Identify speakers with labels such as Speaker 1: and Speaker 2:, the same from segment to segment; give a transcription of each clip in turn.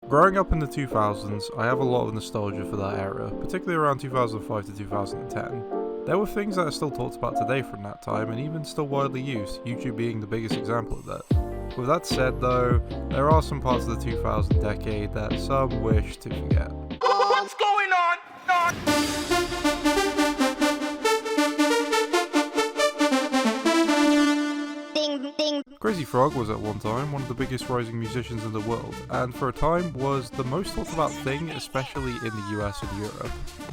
Speaker 1: Growing up in the 2000s, I have a lot of nostalgia for that era, particularly around 2005 to 2010. There were things that are still talked about today from that time and even still widely used, YouTube being the biggest example of that. With that said though, there are some parts of the 2000 decade that some wish to forget.
Speaker 2: What's going on?
Speaker 1: Crazy Frog was at one time one of the biggest rising musicians in the world, and for a time was the most talked about thing, especially in the US and Europe.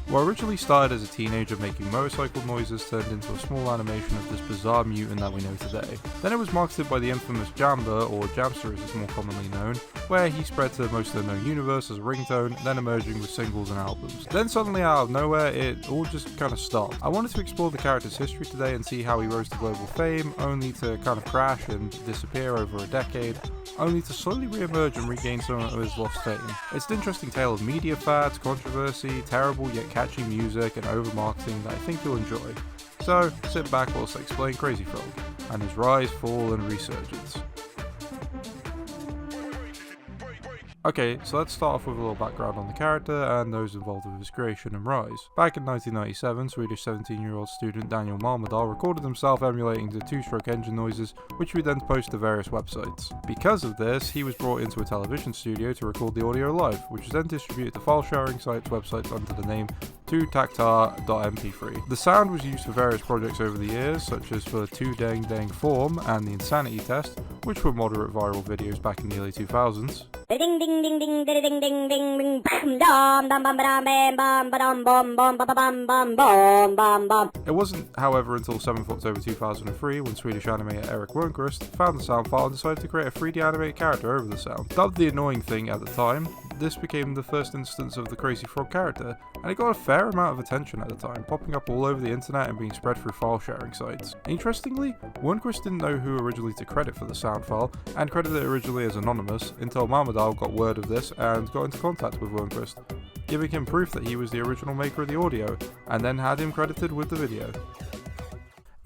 Speaker 1: What originally started as a teenager making motorcycle noises turned into a small animation of this bizarre mutant that we know today. Then it was marketed by the infamous Jamba, or Jamster as it's more commonly known, where he spread to most of the known universe as a ringtone, then emerging with singles and albums. Then suddenly out of nowhere, it all just kind of stopped. I wanted to explore the character's history today and see how he rose to global fame, only to kind of crash and disappear over a decade, only to slowly re-emerge and regain some of his lost fame. It's an interesting tale of media fads, controversy, terrible yet catchy music, and over-marketing that I think you'll enjoy. So, sit back whilst I explain Crazy Frog, and his rise, fall, and resurgence. Okay, so let's start off with a little background on the character and those involved with his creation and rise. Back in 1997, Swedish 17-year-old student Daniel Malmedal recorded himself emulating the two-stroke engine noises, which he would then post to various websites. Because of this, he was brought into a television studio to record the audio live, which was then distributed to file-sharing sites websites under the name 2taktar.mp3. The sound was used for various projects over the years, such as for 2 Dang Dang Form and the Insanity Test, which were moderate viral videos back in the early 2000s.
Speaker 3: Ding ding ding ding ding ding ding ding ding dum dum bum bum bum bum bum bum bum bum bum bum.
Speaker 1: It wasn't, however, until 7th October 2003 when Swedish animator Erik Wernquist found the sound file and decided to create a 3D animated character over the sound. Dubbed the annoying thing at the time, this became the first instance of the Crazy Frog character, and it got a fair amount of attention at the time, popping up all over the internet and being spread through file sharing sites. Interestingly, Wernquist didn't know who originally to credit for the sound file, and credited it originally as anonymous, until Malmedal got word of this and got into contact with Wernquist, giving him proof that he was the original maker of the audio, and then had him credited with the video.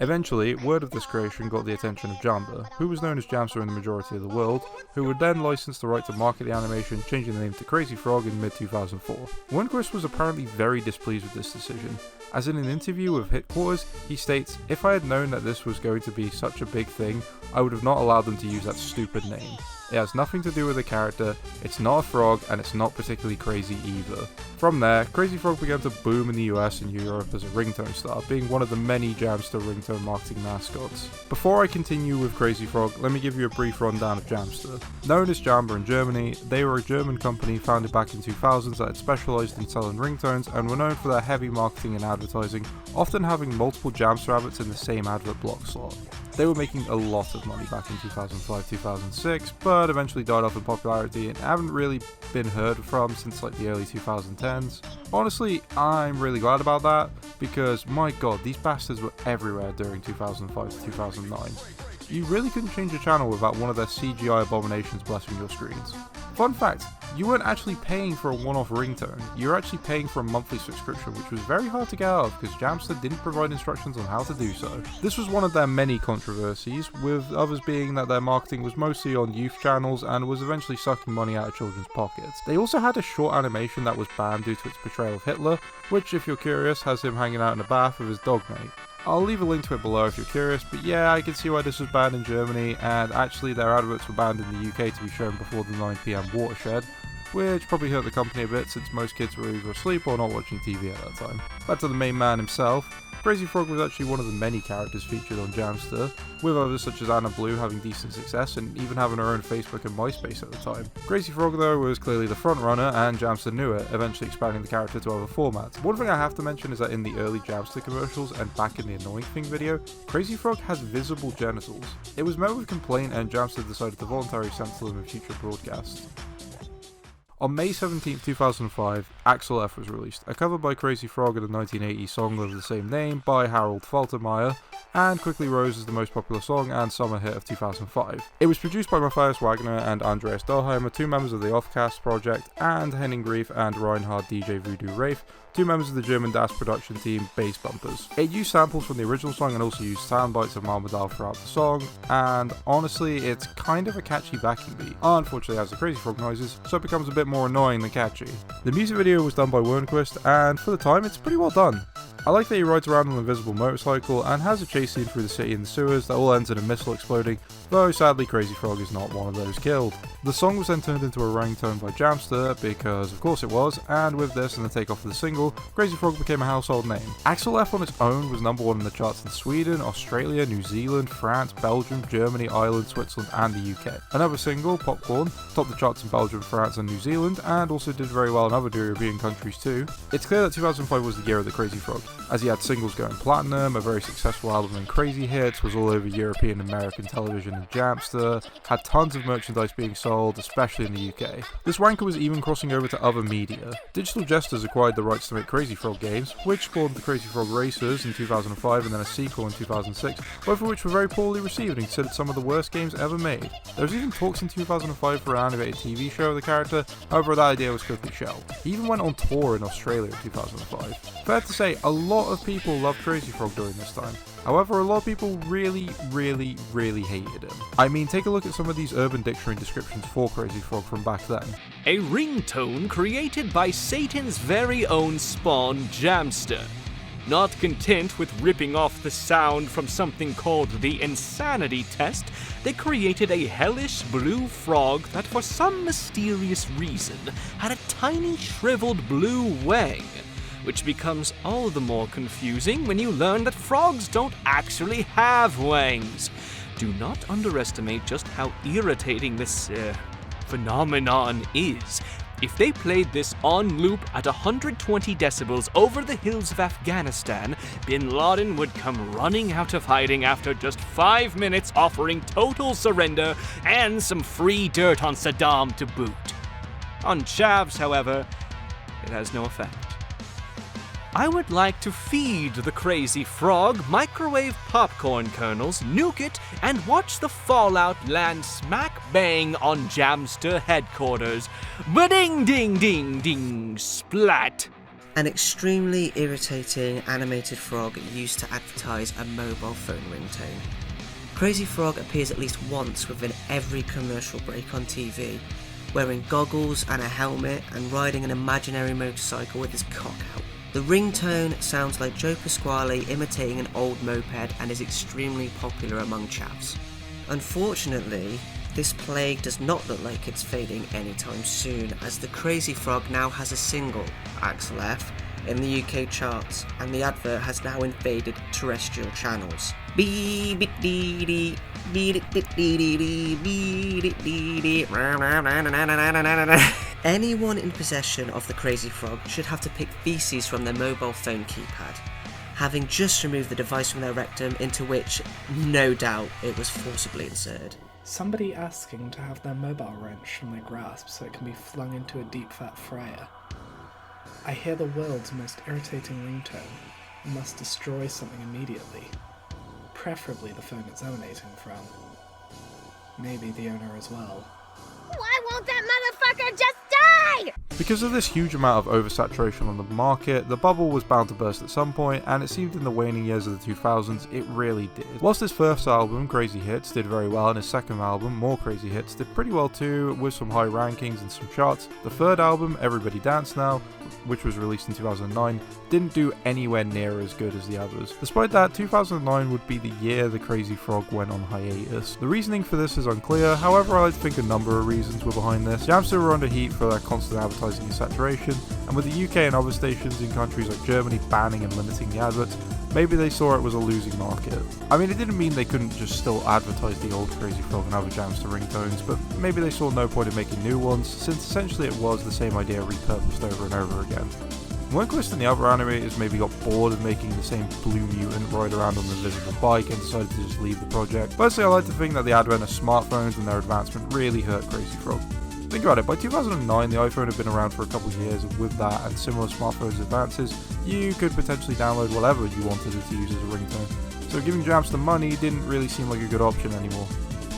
Speaker 1: Eventually, word of this creation got the attention of Jamba, who was known as Jamster in the majority of the world, who would then license the right to market the animation, changing the name to Crazy Frog in mid-2004. Wernquist was apparently very displeased with this decision, as in an interview with Headquarters, he states, "If I had known that this was going to be such a big thing, I would have not allowed them to use that stupid name. It has nothing to do with the character, it's not a frog, and it's not particularly crazy either." From there, Crazy Frog began to boom in the US and Europe as a ringtone star, being one of the many Jamster ringtone marketing mascots. Before I continue with Crazy Frog, let me give you a brief rundown of Jamster. Known as Jamba in Germany, they were a German company founded back in 2000s that had specialised in selling ringtones and were known for their heavy marketing and advertising, often having multiple Jamster adverts in the same advert block slot. They were making a lot of money back in 2005-2006, but eventually died off in popularity and haven't really been heard from since like the early 2010s. Honestly, I'm really glad about that, because my god, these bastards were everywhere during 2005-2009. You really couldn't change a channel without one of their CGI abominations blessing your screens. Fun fact, you weren't actually paying for a one-off ringtone, you were actually paying for a monthly subscription, which was very hard to get out of because Jamster didn't provide instructions on how to do so. This was one of their many controversies, with others being that their marketing was mostly on youth channels and was eventually sucking money out of children's pockets. They also had a short animation that was banned due to its portrayal of Hitler, which, if you're curious, has him hanging out in a bath with his dog mate. I'll leave a link to it below if you're curious, but yeah, I can see why this was banned in Germany, and actually their adverts were banned in the UK to be shown before the 9 PM watershed, which probably hurt the company a bit since most kids were either asleep or not watching TV at that time. Back to the main man himself. Crazy Frog was actually one of the many characters featured on Jamster, with others such as Anna Blue having decent success and even having her own Facebook and MySpace at the time. Crazy Frog though was clearly the front runner, and Jamster knew it, eventually expanding the character to other formats. One thing I have to mention is that in the early Jamster commercials and back in the Annoying Thing video, Crazy Frog has visible genitals. It was met with complaint and Jamster decided to voluntarily censor them in future broadcasts. On May 17, 2005, Axel F was released, a cover by Crazy Frog of the 1980 song of the same name by Harold Faltermeyer, and quickly rose as the most popular song and summer hit of 2005. It was produced by Matthias Wagner and Andreas Dahlheimer, two members of the Offcast project, and Henning Grief and Reinhard DJ Voodoo Rafe, two members of the German Das production team Bass Bumpers. It used samples from the original song and also used sound bites of Marmadal throughout the song, and honestly, it's kind of a catchy backing beat. Unfortunately, it has the Crazy Frog noises, so it becomes a bit more annoying than catchy. The music video was done by Wernquist, and for the time, it's pretty well done. I like that he rides around on an invisible motorcycle and has a chase scene through the city and the sewers that all ends in a missile exploding, though sadly Crazy Frog is not one of those killed. The song was then turned into a ringtone by Jamster, because of course it was, and with this and the takeoff of the single, Crazy Frog became a household name. Axel F on its own was number one in the charts in Sweden, Australia, New Zealand, France, Belgium, Germany, Ireland, Switzerland and the UK. Another single, Popcorn, topped the charts in Belgium, France and New Zealand, and also did very well in other European countries too. It's clear that 2005 was the year of the Crazy Frog, as he had singles going platinum, a very successful album in Crazy Hits, was all over European and American television and Jamster, had tons of merchandise being sold, especially in the UK. This wanker was even crossing over to other media. Digital Jesters acquired the rights to make Crazy Frog games, which spawned the Crazy Frog Racers in 2005 and then a sequel in 2006, both of which were very poorly received and considered some of the worst games ever made. There was even talks in 2005 for an animated TV show of the character, however that idea was quickly shelved. He even went on tour in Australia in 2005. Fair to say, a lot of people loved Crazy Frog during this time. However, a lot of people really hated him. I mean, take a look at some of these Urban Dictionary descriptions for Crazy Frog from back then.
Speaker 2: A ringtone created by Satan's very own spawn, Jamster. Not content with ripping off the sound from something called the Insanity Test, they created a hellish blue frog that for some mysterious reason had a tiny shriveled blue wang, which becomes all the more confusing when you learn that frogs don't actually have wangs. Do not underestimate just how irritating this phenomenon is. If they played this on loop at 120 decibels over the hills of Afghanistan, Bin Laden would come running out of hiding after just 5 minutes, offering total surrender and some free dirt on Saddam to boot. On chavs, however, it has no effect. I would like to feed the Crazy Frog microwave popcorn kernels, nuke it, and watch the fallout land smack bang on Jamster headquarters. Ba-ding ding ding ding splat.
Speaker 4: An extremely irritating animated frog used to advertise a mobile phone ringtone. Crazy Frog appears at least once within every commercial break on TV, wearing goggles and a helmet and riding an imaginary motorcycle with his cock out. The ringtone sounds like Joe Pasquale imitating an old moped and is extremely popular among chavs. Unfortunately, this plague does not look like it's fading anytime soon, as the Crazy Frog now has a single, Axel F, in the UK charts, and the advert has now invaded terrestrial channels. Anyone in possession of the Crazy Frog should have to pick feces from their mobile phone keypad, having just removed the device from their rectum, into which, no doubt, it was forcibly inserted.
Speaker 5: Somebody asking to have their mobile wrenched from their grasp so it can be flung into a deep fat fryer. I hear the world's most irritating ringtone and must destroy something immediately, preferably the phone it's emanating from. Maybe the owner as well.
Speaker 3: Why won't that motherfucker just die?
Speaker 1: Because of this huge amount of oversaturation on the market, the bubble was bound to burst at some point, and it seemed in the waning years of the 2000s, it really did. Whilst his first album, Crazy Hits, did very well, and his second album, More Crazy Hits, did pretty well too, with some high rankings and some charts, the third album, Everybody Dance Now, which was released in 2009, didn't do anywhere near as good as the others. Despite that, 2009 would be the year the Crazy Frog went on hiatus. The reasoning for this is unclear, however I think a number of reasons were behind this. Jamster were under heat for their constant advertising and saturation, and with the UK and other stations in countries like Germany banning and limiting the adverts, maybe they saw it was a losing market. I mean, it didn't mean they couldn't just still advertise the old Crazy Frog and other Jamster ringtones, but maybe they saw no point in making new ones, since essentially it was the same idea repurposed over and over again. Wernquist and the other animators maybe got bored of making the same blue mutant ride around on the invisible bike and decided to just leave the project. Personally, I like to think that the advent of smartphones and their advancement really hurt Crazy Frog. Think about it, by 2009 the iPhone had been around for a couple of years, and with that and similar smartphones advances, you could potentially download whatever you wanted it to use as a ringtone. so giving Jamster money didn't really seem like a good option anymore.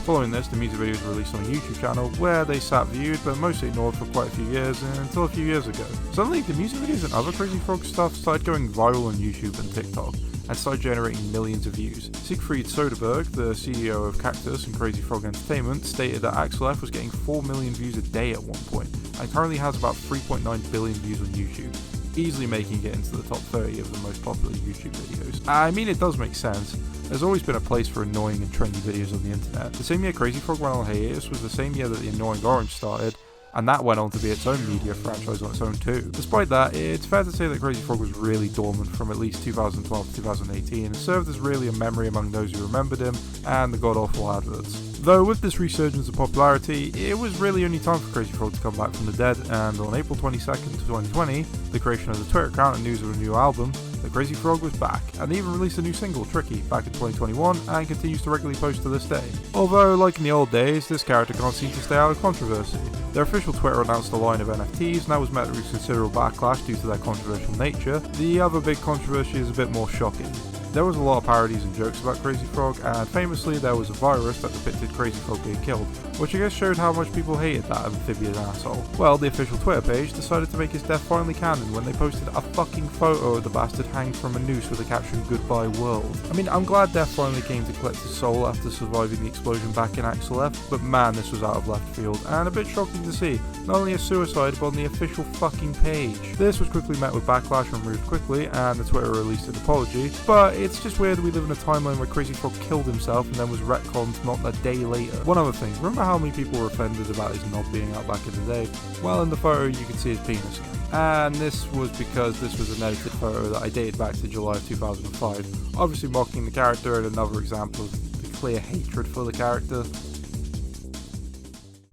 Speaker 1: Following this, the music videos were released on a YouTube channel where they sat viewed but mostly ignored for quite a few years until a few years ago. Suddenly, the music videos and other Crazy Frog stuff started going viral on YouTube and TikTok and started generating millions of views. Siegfried Soderbergh, the CEO of Cactus and Crazy Frog Entertainment, stated that Axel F was getting 4 million views a day at one point and currently has about 3.9 billion views on YouTube, easily making it into the top 30 of the most popular YouTube videos. I mean, it does make sense. There's always been a place for annoying and trendy videos on the internet. The same year Crazy Frog went on hiatus was the same year that The Annoying Orange started, and that went on to be its own media franchise on its own too. Despite that, it's fair to say that Crazy Frog was really dormant from at least 2012 to 2018 and served as really a memory among those who remembered him and the god-awful adverts. Though with this resurgence of popularity, it was really only time for Crazy Frog to come back from the dead, and on April 22nd, 2020, the creation of the Twitter account and news of a new album, the Crazy Frog was back, and they even released a new single, Tricky, back in 2021, and continues to regularly post to this day. Although, like in the old days, this character can't seem to stay out of controversy. Their official Twitter announced a line of NFTs, and that was met with considerable backlash due to their controversial nature. The other big controversy is a bit more shocking. There was a lot of parodies and jokes about Crazy Frog, and famously there was a virus that depicted Crazy Frog being killed, which I guess showed how much people hated that amphibian asshole. Well, the official Twitter page decided to make his death finally canon when they posted a fucking photo of the bastard hanged from a noose with the caption "Goodbye World." I mean, I'm glad Death finally came to collect his soul after surviving the explosion back in Axel F, but man, this was out of left field, and a bit shocking to see. Not only a suicide, but on the official fucking page. This was quickly met with backlash and removed quickly, and the Twitter released an apology, but it's just weird we live in a timeline where Crazy Frog killed himself and then was retconned not a day later. One other thing, remember how many people were offended about his knob being out back in the day? Well, in the photo you can see his penis again. And this was because this was an edited photo that I dated back to July of 2005, obviously mocking the character and another example of the clear hatred for the character.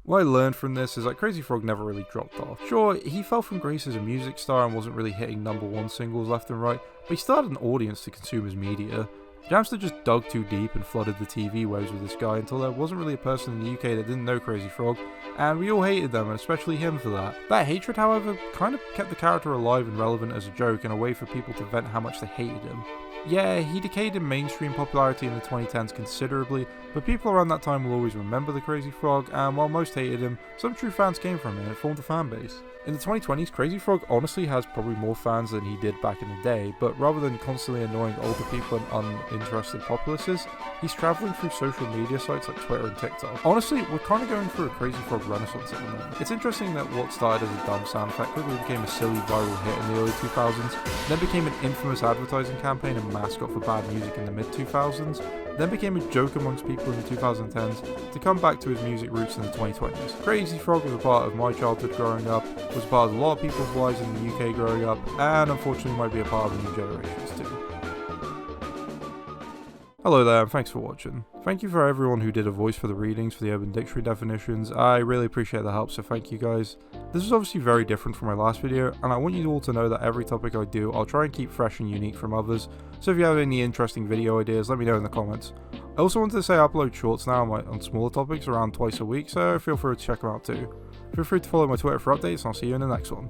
Speaker 1: What I learned from this is that Crazy Frog never really dropped off. Sure, he fell from grace as a music star and wasn't really hitting #1 singles left and right, but he still had an audience to consume his media. Jamster just dug too deep and flooded the TV waves with this guy until there wasn't really a person in the UK that didn't know Crazy Frog, and we all hated them, and especially him for that. That hatred, however, kind of kept the character alive and relevant as a joke and a way for people to vent how much they hated him. Yeah, he decayed in mainstream popularity in the 2010s considerably, but people around that time will always remember the Crazy Frog, and while most hated him, some true fans came from him and it formed a fan base. In the 2020s, Crazy Frog honestly has probably more fans than he did back in the day, but rather than constantly annoying older people and uninterested populaces, he's travelling through social media sites like Twitter and TikTok. Honestly, we're kind of going through a Crazy Frog renaissance at the moment. It's interesting that what started as a dumb sound effect quickly became a silly viral hit in the early 2000s, then became an infamous advertising campaign and mascot for bad music in the mid-2000s, then became a joke amongst people in the 2010s, to come back to his music roots in the 2020s. Crazy Frog was a part of my childhood growing up, was a part of a lot of people's lives in the UK growing up, and unfortunately might be a part of the new generations too. Hello there, and thanks for watching. Thank you for everyone who did a voice for the readings for the Urban Dictionary definitions. I really appreciate the help, so thank you guys. This is obviously very different from my last video, and I want you all to know that every topic I do, I'll try and keep fresh and unique from others, so if you have any interesting video ideas, let me know in the comments. I also wanted to say I upload shorts now on smaller topics around twice a week, so feel free to check them out too. Feel free to follow my Twitter for updates, and I'll see you in the next one.